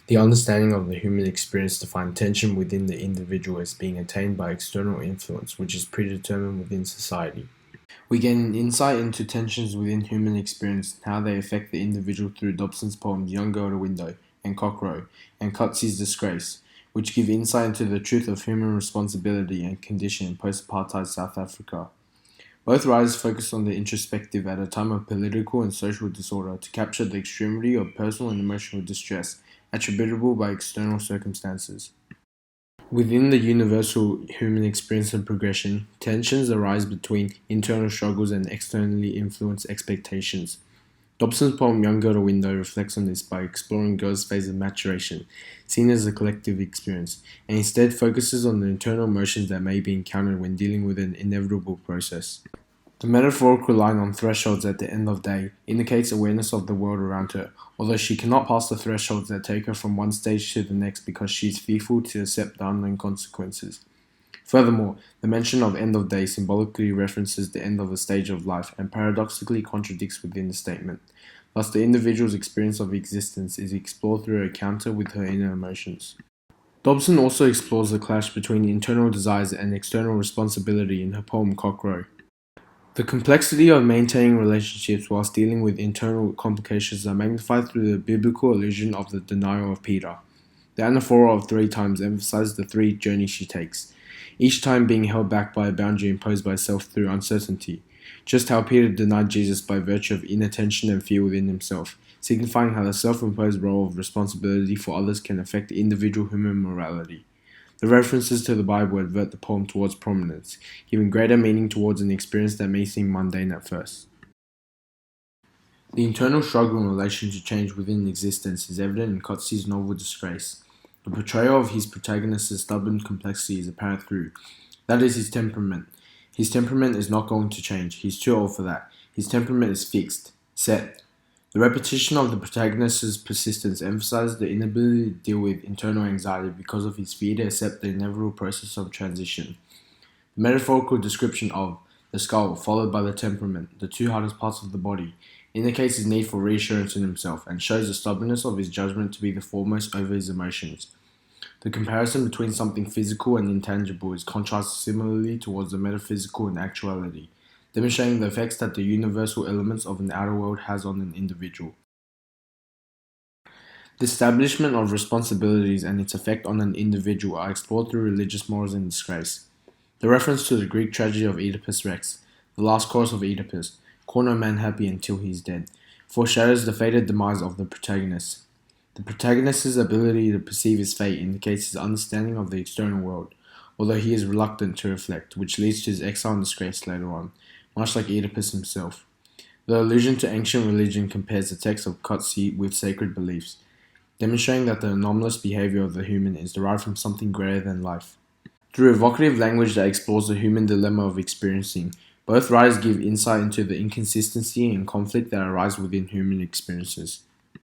The understanding of the human experience defines tension within the individual as being attained by external influence, which is predetermined within society. We gain an insight into tensions within human experience and how they affect the individual through Dobson's poems Young Girl at a Window and Cockrow and Cotse's Disgrace, which give insight into the truth of human responsibility and condition in post-apartheid South Africa. Both writers focus on the introspective at a time of political and social disorder to capture the extremity of personal and emotional distress attributable by external circumstances. Within the universal human experience of progression, tensions arise between internal struggles and externally influenced expectations. Dobson's poem Young Girl at a Window reflects on this by exploring girls' phase of maturation, seen as a collective experience, and instead focuses on the internal emotions that may be encountered when dealing with an inevitable process. The metaphorical line on thresholds at the end of day indicates awareness of the world around her, although she cannot pass the thresholds that take her from one stage to the next because she is fearful to accept the unknown consequences. Furthermore, the mention of end of day symbolically references the end of a stage of life and paradoxically contradicts within the statement. Thus, the individual's experience of existence is explored through a counter with her inner emotions. Dobson also explores the clash between internal desires and external responsibility in her poem Cockrow. The complexity of maintaining relationships whilst dealing with internal complications are magnified through the biblical allusion of the denial of Peter. The anaphora of 3 times emphasizes the 3 journeys she takes, each time being held back by a boundary imposed by self through uncertainty, just how Peter denied Jesus by virtue of inattention and fear within himself, signifying how the self-imposed role of responsibility for others can affect the individual human morality. The references to the Bible advert the poem towards prominence, giving greater meaning towards an experience that may seem mundane at first. The internal struggle in relation to change within existence is evident in Cotse's novel Disgrace. The portrayal of his protagonist's stubborn complexity is apparent through. That is his temperament. His temperament is not going to change. He's too old for that. His temperament is fixed, set. The repetition of the protagonist's persistence emphasizes the inability to deal with internal anxiety because of his fear to accept the inevitable process of transition. The metaphorical description of the skull, followed by the temperament, the 2 hardest parts of the body, indicates his need for reassurance in himself and shows the stubbornness of his judgment to be the foremost over his emotions. The comparison between something physical and intangible is contrasted similarly towards the metaphysical and actuality, demonstrating the effects that the universal elements of an outer world has on an individual. The establishment of responsibilities and its effect on an individual are explored through religious morals in Disgrace. The reference to the Greek tragedy of Oedipus Rex, the last chorus of Oedipus, call no man happy until he is dead, foreshadows the fated demise of the protagonist. The protagonist's ability to perceive his fate indicates his understanding of the external world, although he is reluctant to reflect, which leads to his exile and disgrace later on, much like Oedipus himself. The allusion to ancient religion compares the text of Kotze with sacred beliefs, demonstrating that the anomalous behavior of the human is derived from something greater than life. Through evocative language that explores the human dilemma of experiencing, both writers give insight into the inconsistency and conflict that arise within human experiences.